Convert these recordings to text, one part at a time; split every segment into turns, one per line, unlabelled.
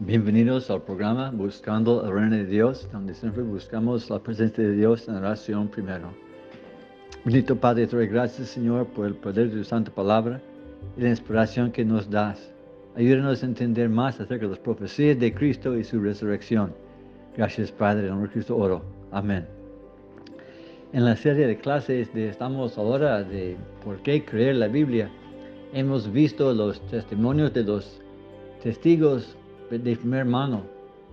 Bienvenidos al programa Buscando el Reino de Dios, donde siempre buscamos la presencia de Dios en la oración primero. Bendito Padre, te doy gracias, Señor, por el poder de tu santa palabra y la inspiración que nos das. Ayúdanos a entender más acerca de las profecías de Cristo y su resurrección. Gracias, Padre, en el nombre de Cristo oro. Amén. En la serie de clases estamos ahora de por qué creer la Biblia. Hemos visto los testimonios de los testigos de primera mano,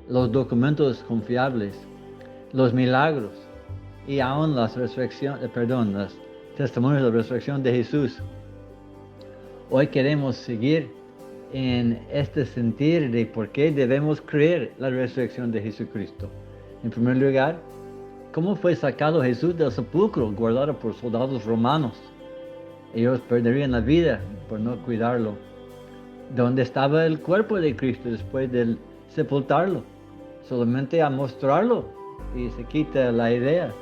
los documentos confiables, los milagros y aún los testimonios de la resurrección de Jesús. Hoy queremos seguir en este sentir de por qué debemos creer la resurrección de Jesucristo. En primer lugar, ¿cómo fue sacado Jesús del sepulcro guardado por soldados romanos? Ellos perderían la vida por no cuidarlo. ¿Dónde estaba el cuerpo de Cristo después de sepultarlo? Solamente a mostrarlo y se quita la idea.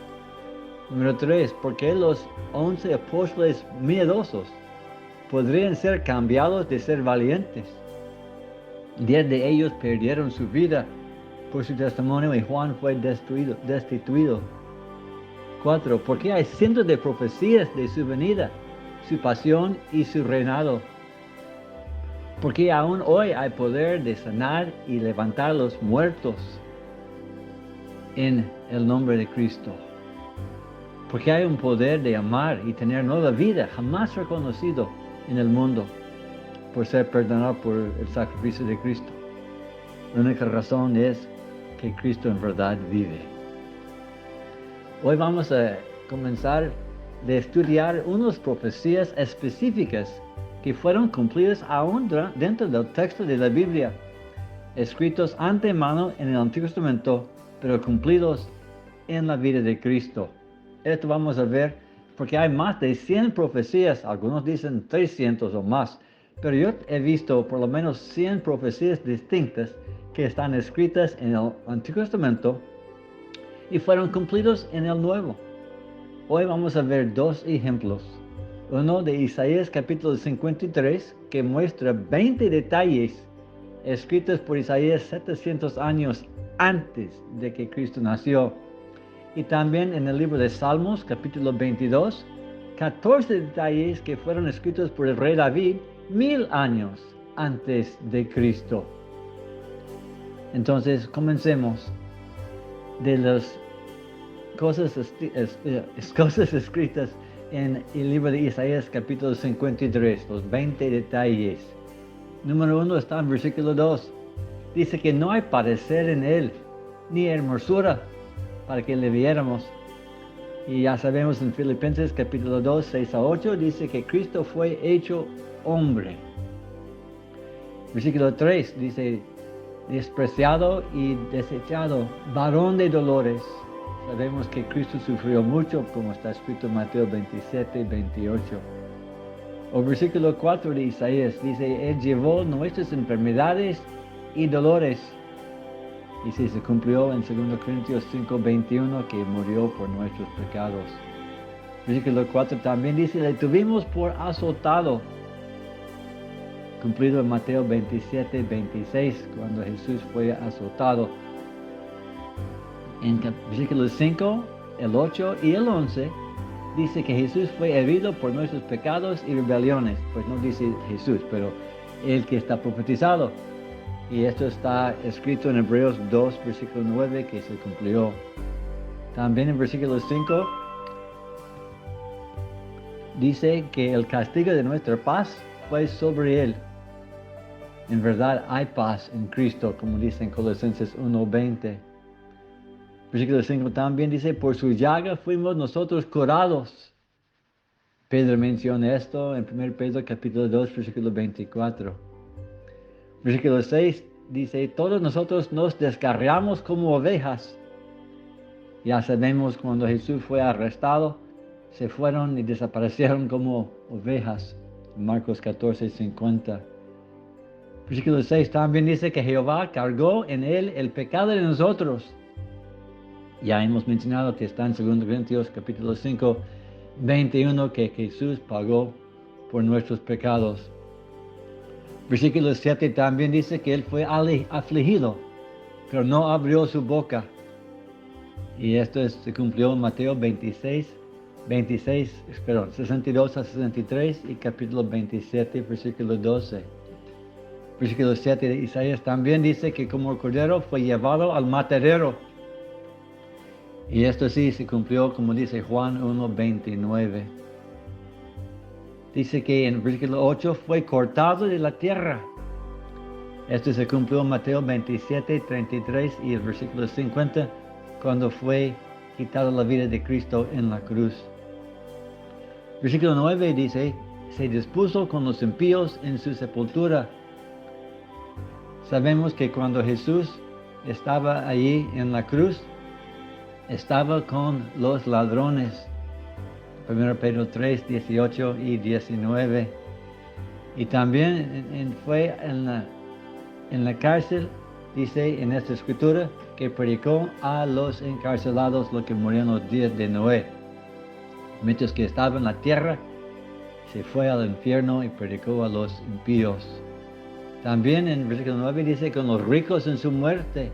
Número 3. ¿Por qué los 11 apóstoles miedosos podrían ser cambiados de ser valientes? 10 de ellos perdieron su vida por su testimonio y Juan fue destituido. 4. ¿Por qué hay cientos de profecías de su venida, su pasión y su reinado? Porque aún hoy hay poder de sanar y levantar a los muertos en el nombre de Cristo. Porque hay un poder de amar y tener nueva vida jamás reconocido en el mundo por ser perdonado por el sacrificio de Cristo. La única razón es que Cristo en verdad vive. Hoy vamos a comenzar a estudiar unas profecías específicas que fueron cumplidos aún dentro del texto de la Biblia, escritos antemano en el Antiguo Testamento, pero cumplidos en la vida de Cristo. Esto vamos a ver porque hay más de 100 profecías, algunos dicen 300 o más, pero yo he visto por lo menos 100 profecías distintas que están escritas en el Antiguo Testamento y fueron cumplidos en el Nuevo. Hoy vamos a ver dos ejemplos. Uno de Isaías capítulo 53, que muestra 20 detalles escritos por Isaías 700 años antes de que Cristo nació. Y también en el libro de Salmos capítulo 22, 14 detalles que fueron escritos por el rey David 1000 años antes de Cristo. Entonces comencemos de las cosas escritas en el libro de Isaías capítulo 53, los 20 detalles. Número 1 está en versículo 2. Dice que no hay parecer en él, ni hermosura para que le viéramos. Y ya sabemos en Filipenses capítulo 2, 6 a 8, dice que Cristo fue hecho hombre. Versículo 3 dice, despreciado y desechado, varón de dolores. Sabemos que Cristo sufrió mucho, como está escrito en Mateo 27, 28. O versículo 4 de Isaías dice, Él llevó nuestras enfermedades y dolores. Y sí, se cumplió en 2 Corintios 5, 21, que murió por nuestros pecados. Versículo 4 también dice, le tuvimos por azotado. Cumplido en Mateo 27, 26, cuando Jesús fue azotado. En versículos 5, el 8 y el 11, dice que Jesús fue herido por nuestros pecados y rebeliones. Pues no dice Jesús, pero el que está profetizado. Y esto está escrito en Hebreos 2, versículo 9, que se cumplió. También en versículo 5, dice que el castigo de nuestra paz fue sobre él. En verdad hay paz en Cristo, como dice en Colosenses 1, 20. Versículo 5 también dice, por su llaga fuimos nosotros curados. Pedro menciona esto en 1 Pedro capítulo 2, versículo 24. Versículo 6 dice, todos nosotros nos descarriamos como ovejas. Ya sabemos cuando Jesús fue arrestado, se fueron y desaparecieron como ovejas. Marcos 14, 50. Versículo 6 también dice que Jehová cargó en él el pecado de nosotros. Ya hemos mencionado que está en 2 Corintios capítulo 5, 21, que Jesús pagó por nuestros pecados. Versículo 7 también dice que él fue afligido, pero no abrió su boca. Y esto se cumplió en Mateo 62 a 63 y capítulo 27, versículo 12. Versículo 7 de Isaías también dice que como el cordero fue llevado al matadero. Y esto sí se cumplió, como dice Juan 1:29. Dice que en versículo 8 fue cortado de la tierra. Esto se cumplió en Mateo 27:33 y el versículo 50, cuando fue quitada la vida de Cristo en la cruz. Versículo 9 dice, se dispuso con los impíos en su sepultura. Sabemos que cuando Jesús estaba allí en la cruz, estaba con los ladrones. 1 Pedro 3, 18 y 19. Y también fue en la cárcel, dice en esta escritura, que predicó a los encarcelados lo que murió en los días de Noé. Mientras que estaba en la tierra, se fue al infierno y predicó a los impíos. También en versículo 9 dice, con los ricos en su muerte.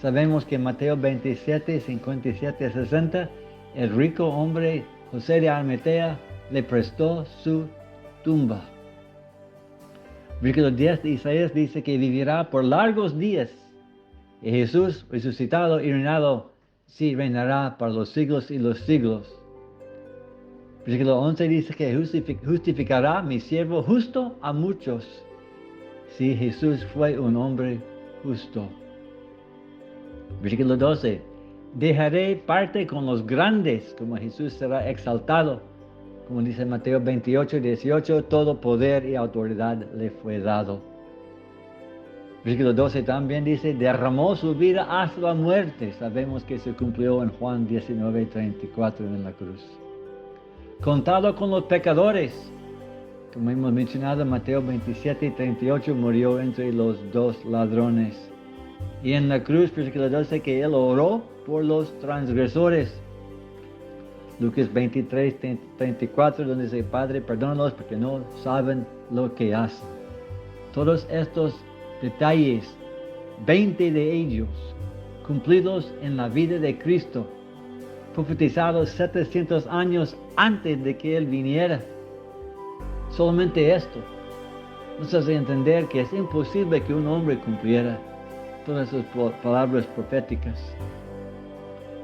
Sabemos que en Mateo 27, 57 a 60, el rico hombre José de Arimatea le prestó su tumba. Versículo 10 de Isaías dice que vivirá por largos días. Y Jesús, resucitado y reinado, sí reinará para los siglos y los siglos. Versículo 11 dice que justificará mi siervo justo a muchos. Sí, Jesús fue un hombre justo. Versículo 12. Dejaré parte con los grandes, como Jesús será exaltado. Como dice Mateo 28, 18, todo poder y autoridad le fue dado. Versículo 12 también dice, derramó su vida hasta la muerte. Sabemos que se cumplió en Juan 19, 34 en la cruz. Contado con los pecadores. Como hemos mencionado, Mateo 27, 38 murió entre los dos ladrones. Y en la cruz, versículo 12, que él oró por los transgresores. Lucas 23, 34, donde dice, Padre, perdónalos porque no saben lo que hacen. Todos estos detalles, 20 de ellos, cumplidos en la vida de Cristo, profetizados 700 años antes de que Él viniera. Solamente esto nos hace entender que es imposible que un hombre cumpliera todas esas palabras proféticas.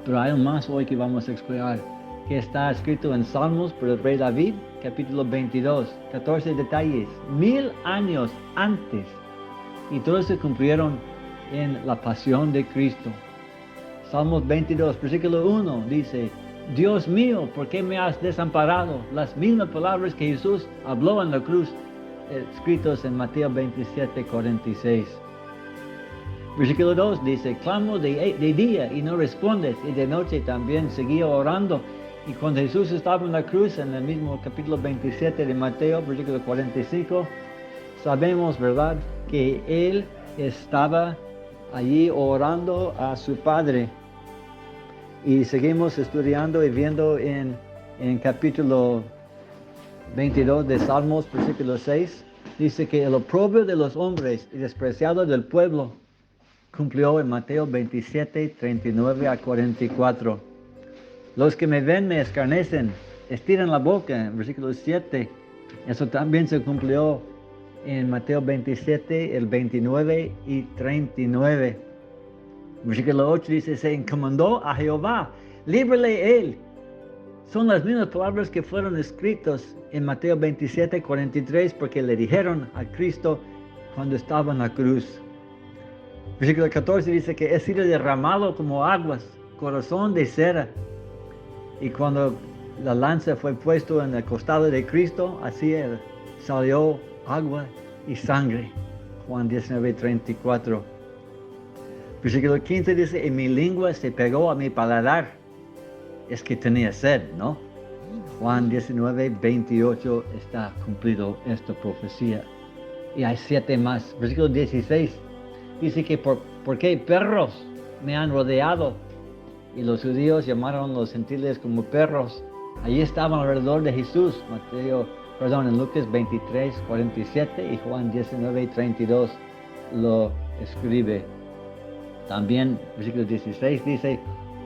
Pero hay más hoy que vamos a explorar, que está escrito en Salmos por el rey David, capítulo 22, 14 detalles, 1000 años antes, y todos se cumplieron en la pasión de Cristo. Salmos 22, versículo 1 dice, Dios mío, ¿por qué me has desamparado? Las mismas palabras que Jesús habló en la cruz, escritos en Mateo 27, 46. Versículo 2 dice, clamo de día y no respondes, y de noche también seguía orando. Y cuando Jesús estaba en la cruz, en el mismo capítulo 27 de Mateo, versículo 45, sabemos, ¿verdad?, que Él estaba allí orando a su Padre. Y seguimos estudiando y viendo en capítulo 22 de Salmos, versículo 6, dice que el oprobio de los hombres y despreciado del pueblo cumplió en Mateo 27, 39 a 44. Los que me ven me escarnecen, estiran la boca, en versículo 7. Eso también se cumplió en Mateo 27, el 29 y 39. Versículo 8 dice, se encomendó a Jehová, líbrele él. Son las mismas palabras que fueron escritas en Mateo 27, 43, porque le dijeron a Cristo cuando estaba en la cruz. Versículo 14 dice que he sido derramado como aguas, corazón de cera. Y cuando la lanza fue puesta en el costado de Cristo, así salió agua y sangre. Juan 19, 34. Versículo 15 dice, y mi lengua se pegó a mi paladar. Es que tenía sed, ¿no? Juan 19, 28 está cumplido esta profecía. Y hay 7 más. Versículo 16 dice que ¿por qué perros me han rodeado? Y los judíos llamaron a los gentiles como perros. Allí estaban alrededor de Jesús. Mateo en Lucas 23, 47 y Juan 19, 32 lo escribe. También, versículo 16 dice,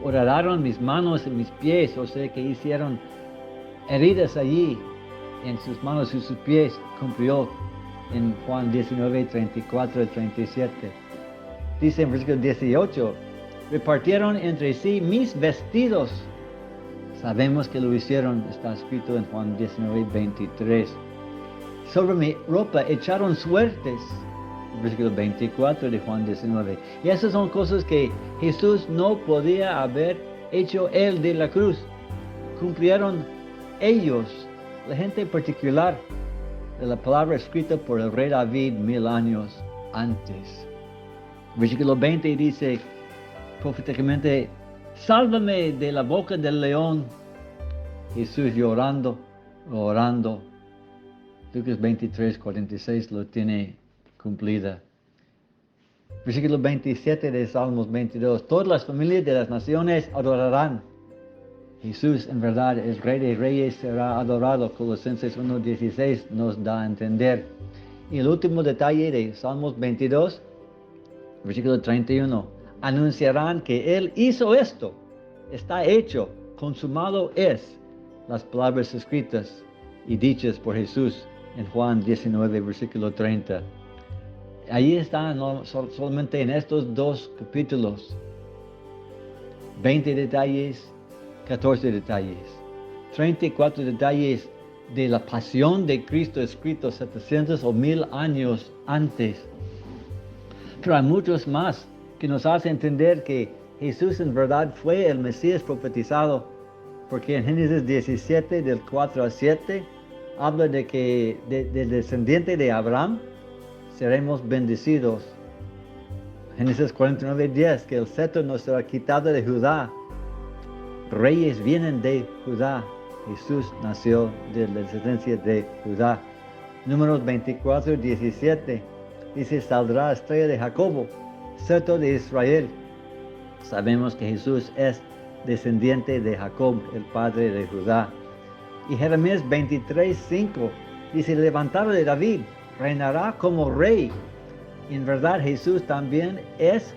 horadaron mis manos y mis pies, o sea que hicieron heridas allí en sus manos y sus pies, cumplió en Juan 19, 34 y 37. Dice en versículo 18, repartieron entre sí mis vestidos. Sabemos que lo hicieron, está escrito en Juan 19, 23. Sobre mi ropa echaron suertes. Versículo 24 de Juan 19. Y esas son cosas que Jesús no podía haber hecho él de la cruz. Cumplieron ellos, la gente particular de la palabra escrita por el rey David 1000 años antes. Versículo 20 dice proféticamente, sálvame de la boca del león. Jesús llorando, orando. Lucas 23, 46 lo tiene cumplida. Versículo 27 de Salmos 22. Todas las familias de las naciones adorarán. Jesús en verdad es Rey de Reyes, será adorado. Colosenses 1:16 nos da a entender. Y el último detalle de Salmos 22, versículo 31. Anunciarán que Él hizo esto. Está hecho, consumado es. Las palabras escritas y dichas por Jesús en Juan 19, versículo 30. Ahí están solamente en estos dos capítulos. 20 detalles, 14 detalles. 34 detalles de la pasión de Cristo escritos 700 o 1000 años antes. Pero hay muchos más que nos hacen entender que Jesús en verdad fue el Mesías profetizado, porque en Génesis 17, del 4 al 7, habla de que del descendiente de Abraham seremos bendecidos. Génesis 49, 10, que el cetro no será quitado de Judá. Reyes vienen de Judá. Jesús nació de la descendencia de Judá. Números 24, 17, dice, saldrá estrella de Jacobo, cetro de Israel. Sabemos que Jesús es descendiente de Jacob, el padre de Judá. Y Jeremías 23, 5, dice, levantado de David, reinará como rey. Y en verdad Jesús también es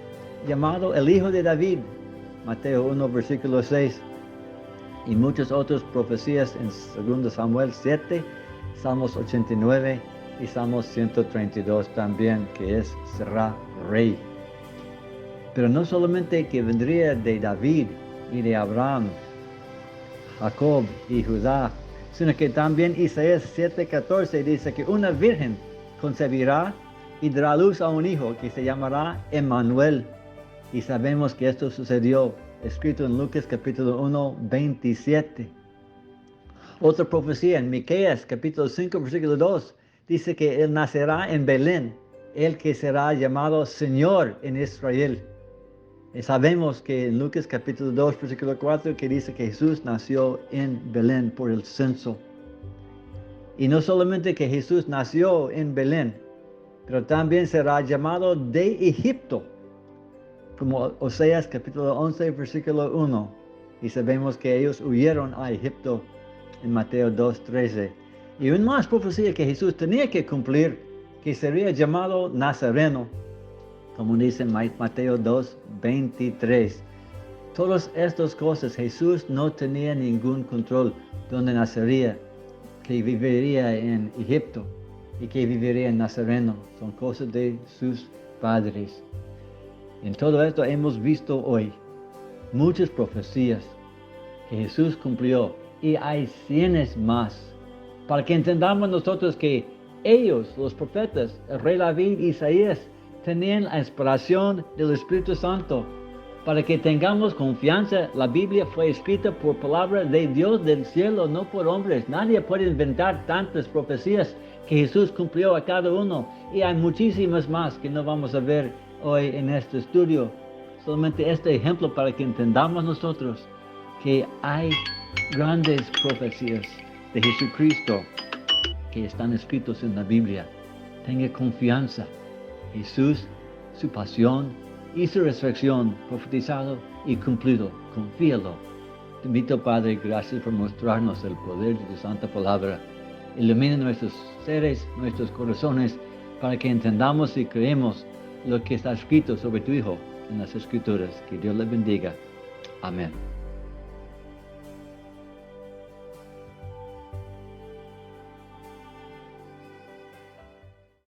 llamado el Hijo de David. Mateo 1, versículo 6. Y muchas otras profecías en 2 Samuel 7, Salmos 89 y Salmos 132 también, que será rey. Pero no solamente que vendría de David y de Abraham, Jacob y Judá, sino que también Isaías 7:14 dice que una virgen concebirá y dará luz a un hijo que se llamará Emmanuel. Y sabemos que esto sucedió, escrito en Lucas capítulo 1, 27. Otra profecía en Miqueas capítulo 5, versículo 2, dice que él nacerá en Belén, el que será llamado Señor en Israel. Y sabemos que en Lucas capítulo 2, versículo 4, que dice que Jesús nació en Belén por el censo. Y no solamente que Jesús nació en Belén, pero también será llamado de Egipto, como Oseas capítulo 11, versículo 1. Y sabemos que ellos huyeron a Egipto en Mateo 2:13. Y una más profecía que Jesús tenía que cumplir, que sería llamado Nazareno, como dice Mateo 2:23. Todas estas cosas Jesús no tenía ningún control donde nacería, que viviría en Egipto y que viviría en Nazareno. Son cosas de sus padres. En todo esto hemos visto hoy muchas profecías que Jesús cumplió y hay cientos más. Para que entendamos nosotros que ellos, los profetas, el rey David, Isaías, tenían la inspiración del Espíritu Santo. Para que tengamos confianza, la Biblia fue escrita por palabra de Dios del cielo, no por hombres. Nadie puede inventar tantas profecías que Jesús cumplió a cada uno. Y hay muchísimas más que no vamos a ver hoy en este estudio. Solamente este ejemplo para que entendamos nosotros que hay grandes profecías de Jesucristo que están escritos en la Biblia. Tenga confianza. Jesús, su pasión y su resurrección, profetizado y cumplido. Confíalo. Te invito, Padre, gracias por mostrarnos el poder de tu santa palabra. ilumine nuestros seres, nuestros corazones, para que entendamos y creemos lo que está escrito sobre tu Hijo en las Escrituras. Que Dios le bendiga. Amén.